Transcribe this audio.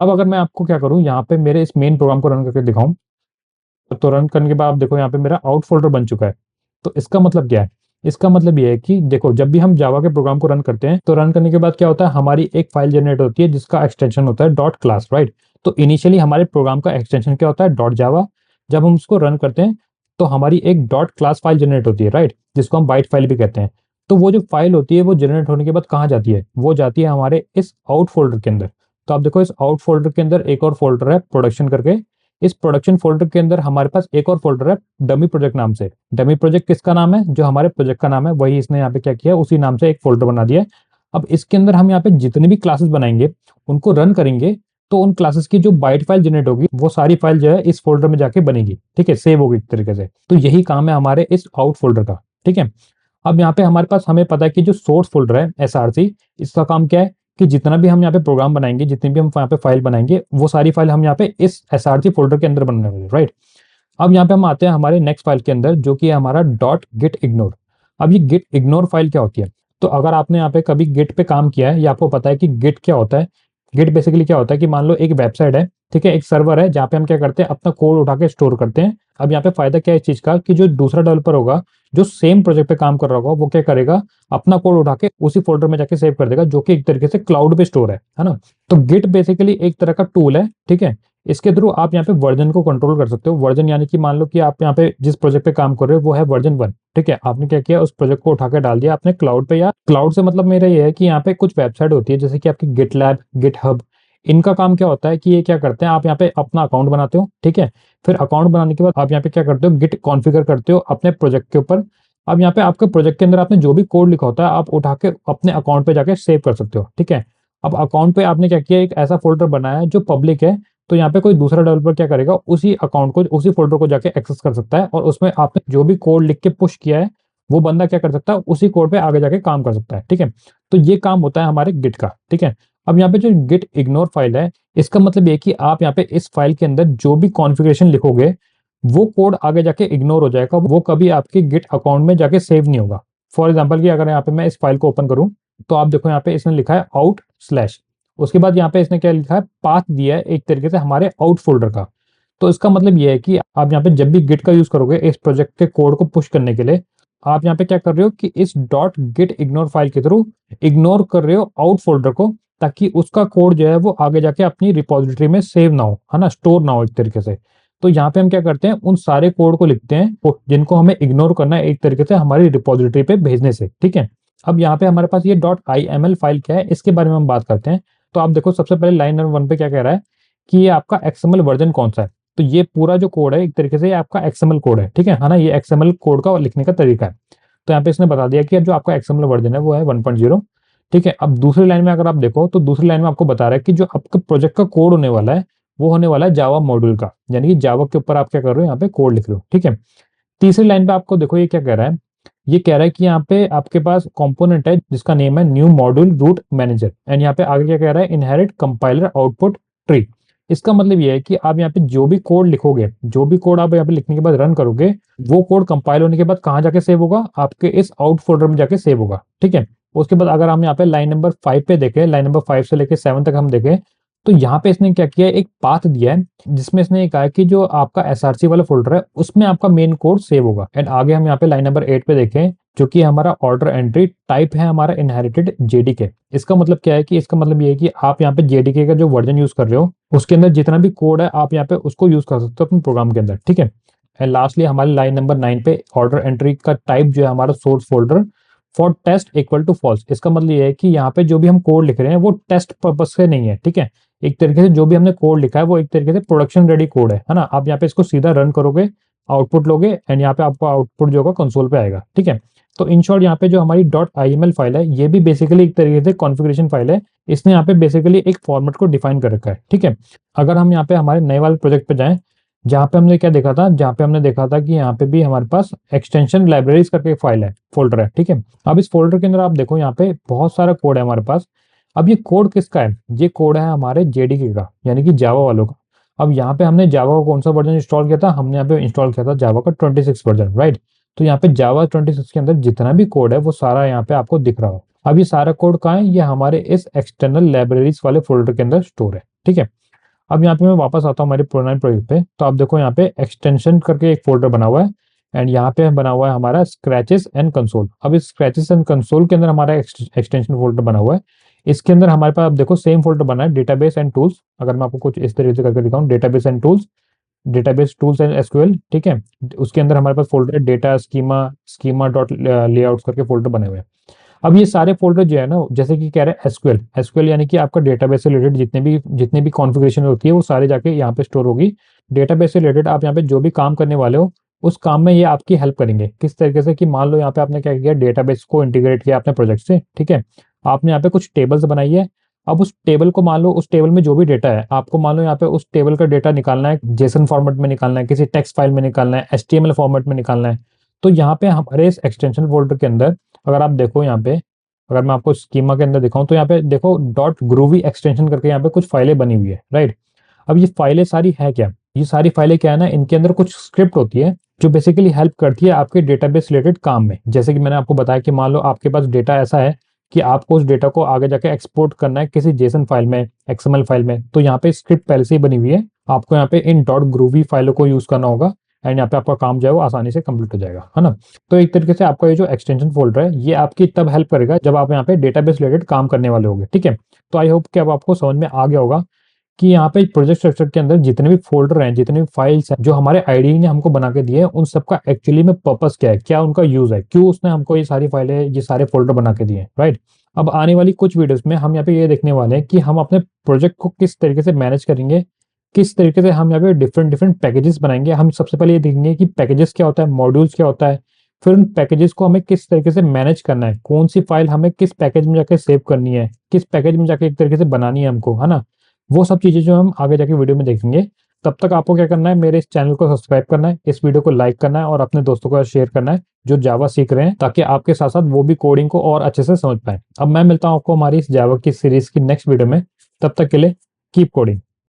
अब अगर मैं आपको क्या करूँ, यहाँ पे मेरे इस मेन प्रोग्राम को रन करके दिखाऊं, तो रन करने के बाद आप देखो यहाँ पे मेरा आउट फोल्डर बन चुका है। तो इसका मतलब क्या है? इसका मतलब ये है कि देखो, जब भी हम जावा के प्रोग्राम को रन करते हैं तो रन करने के बाद क्या होता है, हमारी एक फाइल जनरेट होती है जिसका एक्सटेंशन होता है डॉट क्लास, राइट। तो इनिशियली हमारे प्रोग्राम का एक्सटेंशन क्या होता है, डॉट जावा। जब हम उसको रन करते हैं तो हमारी एक डॉट क्लास फाइल जनरेट होती है, राइट, जिसको हम बाइट फाइल भी कहते हैं। तो वो जो फाइल होती है वो जनरेट होने के बाद कहाँ जाती है, वो जाती है हमारे इस आउट फोल्डर के अंदर। तो आप देखो इस आउट फोल्डर के अंदर एक और फोल्डर है प्रोडक्शन करके। इस प्रोडक्शन फोल्डर के अंदर हमारे पास एक और फोल्डर है डमी प्रोजेक्ट नाम से। डमी प्रोजेक्ट किसका नाम है, जो हमारे प्रोजेक्ट का नाम है, वही इसने यहाँ पे क्या किया, उसी नाम से एक फोल्डर बना दिया है। अब इसके अंदर हम यहाँ पे जितनी भी क्लासेस बनाएंगे, उनको रन करेंगे, तो उन क्लासेस की जो बाइट फाइल जनरेट होगी वो सारी फाइल जो है इस फोल्डर में जाके बनेगी, ठीक है, सेव होगी एक तरीके से। तो यही काम है हमारे इस आउट फोल्डर का, ठीक है। अब यहाँ पे हमारे पास हमें पता है कि जो सोर्स फोल्डर है एसआरसी, इसका काम क्या है कि जितना भी हम यहाँ पे प्रोग्राम बनाएंगे, जितनी भी हम यहाँ पे फाइल बनाएंगे, वो सारी फाइल हम यहाँ पे इस एसआरसी फोल्डर के अंदर बनने वाली है, राइट। अब यहाँ पे हम आते हैं हमारे नेक्स्ट फाइल के अंदर, जो कि है हमारा डॉट गिट इग्नोर। अब ये गिट इग्नोर फाइल क्या होती है? तो अगर आपने यहाँ पे कभी गिट पे काम किया है या आपको पता है कि गिट क्या होता है, गिट बेसिकली क्या होता है कि मान लो एक वेबसाइट है, ठीक है, एक सर्वर है जहाँ पे हम क्या करते हैं, अपना कोड उठा के स्टोर करते हैं। अब यहाँ पे फायदा क्या है इस चीज का, कि जो दूसरा डेवलपर होगा, जो सेम प्रोजेक्ट पे काम कर रहा होगा, वो क्या करेगा, अपना कोड उठा के उसी फोल्डर में जाके सेव कर देगा, जो कि एक तरीके से क्लाउड पे स्टोर है ना। तो गिट बेसिकली एक तरह का टूल है, ठीक है। इसके थ्रू आप यहाँ पे वर्जन को कंट्रोल कर सकते हो। वर्जन यानी कि मान लो कि आप यहाँ पे जिस प्रोजेक्ट पे काम कर रहे हो वो है वर्जन 1, ठीक है। आपने क्या किया, उस प्रोजेक्ट को उठा के डाल दिया अपने क्लाउड पे, या क्लाउड से मतलब मेरा ये है कि यहाँ पे कुछ वेबसाइट होती है जैसे कि आपकी गिटलैब, गिटहब। इनका काम क्या होता है कि ये क्या करते हैं, आप यहाँ पे अपना अकाउंट बनाते हो, ठीक है। फिर अकाउंट बनाने के बाद आप यहाँ पे क्या करते हो, गिट कॉन्फ़िगर करते हो अपने प्रोजेक्ट के ऊपर। अब यहाँ पे आपके प्रोजेक्ट के अंदर आपने जो भी कोड लिखा होता है, आप उठा के अपने अकाउंट पे जाके सेव कर सकते हो, ठीक है। अब अकाउंट पे आपने क्या किया, एक ऐसा फोल्डर बनाया है जो पब्लिक है। तो यहाँ पे कोई दूसरा डेवलपर क्या करेगा, उसी अकाउंट को, उसी फोल्डर को जाके एक्सेस कर सकता है, और उसमें आपने जो भी कोड लिख के पुश किया है, वो बंदा क्या कर सकता है, उसी कोड पे आगे जाके काम कर सकता है, ठीक है। तो ये काम होता है हमारे गिट का, ठीक है। अब यहाँ पे जो गिट इग्नोर फाइल है, इसका मतलब ये कि आप यहाँ पे इस फाइल के अंदर जो भी कॉन्फ़िगरेशन लिखोगे, वो कोड आगे जाके इग्नोर हो जाएगा, वो कभी आपके गिट अकाउंट में जाके सेव नहीं होगा। फॉर एग्जाम्पल कि अगर यहाँ पे मैं इस फाइल को ओपन करूँ, तो आप देखो यहाँ पे इसने लिखा है आउट स्लैश, उसके बाद यहाँ पे इसने क्या लिखा है, पाथ दिया है एक तरीके से हमारे आउट फोल्डर का। तो इसका मतलब ये है कि आप यहाँ पे जब भी गिट का यूज करोगे इस प्रोजेक्ट के कोड को पुश करने के लिए, आप यहाँ पे क्या कर रहे हो कि इस डॉट गिट इग्नोर फाइल के थ्रू इग्नोर कर रहे हो आउट फोल्डर को, ताकि उसका कोड जो है वो आगे जाके अपनी रिपोजिटरी में सेव ना हो, है ना, स्टोर ना हो एक तरीके से। तो यहाँ पे हम क्या करते हैं, उन सारे कोड को लिखते हैं जिनको हमें इग्नोर करना है एक तरीके से हमारी रिपोजिटरी पे भेजने से, ठीक है। अब यहाँ पे हमारे पास ये डॉट IML फाइल क्या है, इसके बारे में हम बात करते हैं। तो आप देखो सबसे पहले लाइन नंबर 1 पे क्या कह रहा है कि ये आपका XML वर्जन कौन सा है। तो ये पूरा जो कोड है एक तरीके से ये आपका XML कोड है, ठीक है ना, ये XML कोड का लिखने का तरीका है। तो यहाँ पे इसने बता दिया कि जो आपका XML वर्जन है वो है 1.0, ठीक है। अब दूसरी लाइन में अगर आप देखो, तो दूसरी लाइन में आपको बता रहा है कि जो आपका प्रोजेक्ट का कोड होने वाला है, वो होने वाला है जावा मॉड्यूल का, यानी कि जावा के ऊपर आप क्या कर रहे हो, यहाँ पे कोड लिख रहे हो, ठीक है। तीसरी लाइन पे आपको देखो ये क्या कह रहा है, ये कह रहा है कि यहाँ पे आपके पास कंपोनेंट है जिसका नेम है new module route manager, and यहाँ पे आगे क्या कह रहा है, इनहेरिट कंपाइलर आउटपुट ट्री। इसका मतलब ये है कि आप यहाँ पे जो भी कोड लिखोगे, जो भी कोड आप यहाँ पे लिखने के बाद रन करोगे, वो कोड कंपाइल होने के बाद कहाँ जाके सेव होगा, आपके इस आउट फोल्डर में जाके सेव होगा, ठीक है। उसके बाद अगर हम यहाँ पे लाइन नंबर 5 पे देखें, लाइन नंबर 5 से लेकर 7 तक हम देखें, तो यहाँ पे इसने क्या किया है, एक पाथ दिया है जिसमें इसने ये कहा है कि जो आपका एसआरसी वाला फोल्डर है उसमें आपका मेन कोड सेव होगा। एंड आगे हम यहाँ पे लाइन नंबर 8 पे देखें, जो कि हमारा ऑर्डर एंट्री टाइप है हमारा इनहेरिटेड जेडीके। इसका मतलब क्या है कि इसका मतलब ये है कि आप यहाँ पे जेडीके का जो वर्जन यूज कर रहे हो, उसके अंदर जितना भी कोड है आप यहाँ पे उसको यूज कर सकते हो अपने प्रोग्राम के अंदर, ठीक है। एंड लास्टली हमारी लाइन नंबर 9 पे ऑर्डर एंट्री का टाइप जो है हमारा source folder for test equal to false. इसका मतलब ये है कि यहाँ पे जो भी हम कोड लिख रहे हैं वो टेस्ट पर्पज से नहीं है, ठीक है। एक तरीके से जो भी हमने कोड लिखा है वो एक तरीके से प्रोडक्शन रेडी कोड है ना। आप यहाँ पे इसको सीधा रन करोगे, आउटपुट लोगे, एंड यहाँ पे आपको आउटपुट जो होगा कंसोल पे आएगा, ठीक है। तो इन शॉर्ट यहाँ पे जो हमारी डॉट IML फाइल है, ये भी बेसिकली एक तरीके से कॉन्फ़िगरेशन फाइल है। इसने यहाँ पे बेसिकली एक फॉर्मेट को डिफाइन कर रखा है, ठीक है। अगर हम यहाँ पे हमारे नए वाले प्रोजेक्ट पे जाएं, जहाँ पे हमने क्या देखा था, जहाँ पे हमने देखा था कि यहाँ पे भी हमारे पास एक्सटेंशन लाइब्रेरीज करके एक फाइल है, फोल्डर है, ठीक है। अब इस फोल्डर के अंदर आप देखो यहाँ पे बहुत सारा कोड है हमारे पास। अब ये कोड किसका है, ये कोड है हमारे जेडीके का, यानी कि जावा वालों का। अब यहाँ पे हमने जावा का कौन सा वर्जन इंस्टॉल किया था, हमने यहाँ पे इंस्टॉल किया था जावा का 26 वर्जन, राइट। तो यहाँ पे जावा 26 के अंदर जितना भी कोड है वो सारा यहाँ पे आपको दिख रहा हो। अब ये सारा कोड कहाँ है, ये हमारे इस एक्सटर्नल लाइब्रेरीज वाले फोल्डर के अंदर स्टोर है, ठीक है। अब यहाँ पे मैं वापस आता हूँ हमारे पुराने प्रोजेक्ट पे, तो आप देखो यहाँ पे एक्सटेंशन करके एक फोल्डर बना हुआ है, एंड यहाँ पे बना हुआ है हमारा स्क्रैचेस एंड कंसोल। अब इस स्क्रैचेस एंड कंसोल के अंदर हमारा एक्सटेंशन फोल्डर बना हुआ है। इसके अंदर हमारे पास आप देखो सेम फोल्डर बना है, डेटाबेस एंड टूल्स। अगर मैं आपको कुछ इस तरीके से करके दिखाऊं, database and tools, database tools and SQL, ठीक है। उसके अंदर हमारे पास फोल्डर है data schema, schema dot layouts करके फोल्डर बने हुए हैं। अब ये सारे फोल्डर जो है ना, जैसे कि कह रहे हैं एसक्यूएल, एसक्यूएल यानी कि आपका डेटाबेस से रिलेटेड जितने भी कॉन्फ़िगरेशन होती है वो सारे जाके यहाँ पे स्टोर होगी। डेटाबेस से रिलेटेड आप यहाँ पे जो भी काम करने वाले हो, उस काम में ये आपकी हेल्प करेंगे। किस तरीके से कि मान लो यहाँ पे आपने क्या किया, डेटाबेस को इंटीग्रेट किया अपने प्रोजेक्ट से, ठीक है। आपने यहाँ पे कुछ टेबल्स बनाई है। अब उस टेबल को मान लो, उस टेबल में जो भी डेटा है, आपको मान लो यहाँ पे उस टेबल का डेटा निकालना है, जेसन फॉर्मेट में निकालना है, किसी टेक्स्ट फाइल में निकालना है, एचटीएमएल फॉर्मेट में निकालना है। तो यहाँ पे हमारे इस एक्सटेंशन फोल्डर के अंदर अगर आप देखो यहाँ पे, अगर मैं आपको स्कीमा के अंदर दिखाऊं, तो यहाँ पे देखो डॉट ग्रूवी एक्सटेंशन करके यहाँ पे कुछ फाइलें बनी हुई है, राइट। अब ये फाइलें सारी है क्या, ये सारी फाइलें क्या है ना, इनके अंदर कुछ स्क्रिप्ट होती है जो बेसिकली हेल्प करती है आपके डेटाबेस रिलेटेड काम में। जैसे कि मैंने आपको बताया कि मान लो आपके पास डेटा ऐसा है कि आपको उस डेटा को आगे जाके एक्सपोर्ट करना है किसी जेसन फाइल में, एक्सएमएल फाइल में, तो यहाँ पे स्क्रिप्ट पहले से ही बनी हुई है। आपको यहाँ पे इन डॉट ग्रूवी फाइलों को यूज करना होगा, एंड यहाँ पे आपका काम जो है वो आसानी से कंप्लीट हो जाएगा, है ना। तो एक तरीके से आपका ये जो एक्सटेंशन फोल्डर है, ये आपकी तब हेल्प करेगा जब आप यहाँ पे डेटाबेस रिलेटेड काम करने वाले होंगे, ठीक है। तो आई होप कि अब आपको समझ में आ गया होगा कि यहाँ पे प्रोजेक्ट स्ट्रक्चर के अंदर जितने भी फोल्डर हैं, जितने भी फाइल्स हैं, जो हमारे आईडी ने हमको बना के दिए हैं, उन सबका एक्चुअली में पर्पस क्या है, क्या उनका यूज है, क्यों उसने हमको ये सारी फाइलें, ये सारे फोल्डर बना के दिए हैं, राइट। अब आने वाली कुछ वीडियोस में हम यहाँ पे ये देखने वाले हैं कि हम अपने प्रोजेक्ट को किस तरीके से मैनेज करेंगे, किस तरीके से हम यहाँ पे डिफरेंट डिफरेंट पैकेजेस बनाएंगे। हम सबसे पहले ये देखेंगे कि पैकेजेस क्या होता है, मॉड्यूल्स क्या होता है, फिर उन पैकेजेस को हमें किस तरीके से मैनेज करना है, कौन सी फाइल हमें किस पैकेज में जाके सेव करनी है, किस पैकेज में जाके एक तरीके से बनानी है हमको, है ना। वो सब चीजें जो हम आगे जाके वीडियो में देखेंगे। तब तक आपको क्या करना है, मेरे इस चैनल को सब्सक्राइब करना है, इस वीडियो को लाइक करना है और अपने दोस्तों को शेयर करना है जो जावा सीख रहे हैं, ताकि आपके साथ साथ वो भी कोडिंग को और अच्छे से समझ पाए। अब मैं मिलता हूँ आपको हमारी इस जावा की सीरीज की नेक्स्ट वीडियो में, तब तक के लिए कीप कोडिंग।